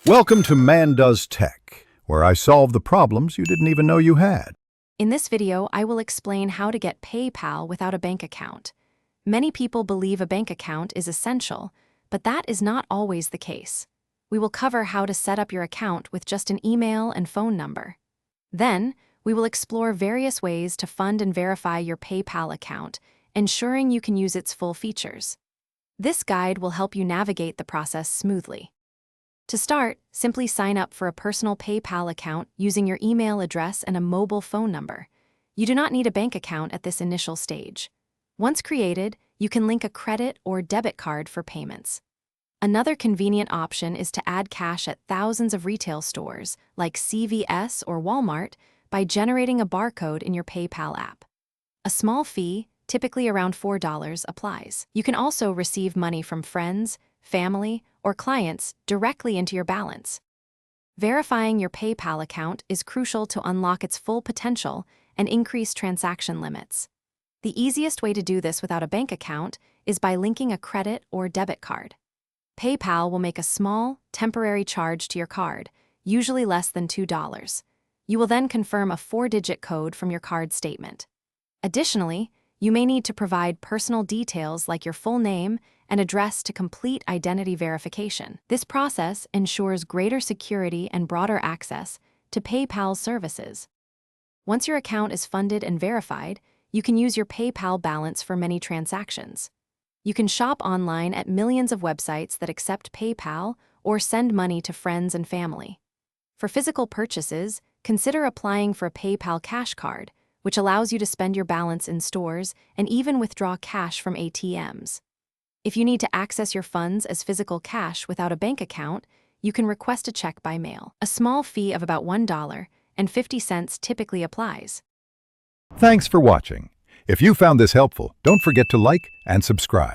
Welcome to Man Does Tech, where I solve the problems you didn't even know you had. In this video, I will explain how to get PayPal without a bank account. Many people believe a bank account is essential, but that is not always the case. We will cover how to set up your account with just an email and phone number. Then, we will explore various ways to fund and verify your PayPal account, ensuring you can use its full features. This guide will help you navigate the process smoothly. To start, simply sign up for a personal PayPal account using your email address and a mobile phone number. You do not need a bank account at this initial stage. Once created, you can link a credit or debit card for payments. Another convenient option is to add cash at thousands of retail stores, like CVS or Walmart, by generating a barcode in your PayPal app. A small fee, typically around $4, applies. You can also receive money from friends, family, or clients directly into your balance. Verifying your PayPal account is crucial to unlock its full potential and increase transaction limits. The easiest way to do this without a bank account is by linking a credit or debit card. PayPal will make a small, temporary charge to your card, usually less than $2. You will then confirm a 4-digit code from your card statement. Additionally, you may need to provide personal details like your full name and address to complete identity verification. This process ensures greater security and broader access to PayPal's services. Once your account is funded and verified, you can use your PayPal balance for many transactions. You can shop online at millions of websites that accept PayPal or send money to friends and family. For physical purchases, consider applying for a PayPal Cash Card, which allows you to spend your balance in stores and even withdraw cash from ATMs. If you need to access your funds as physical cash without a bank account, you can request a check by mail. A small fee of about $1.50 typically applies. Thanks for watching. If you found this helpful, don't forget to like and subscribe.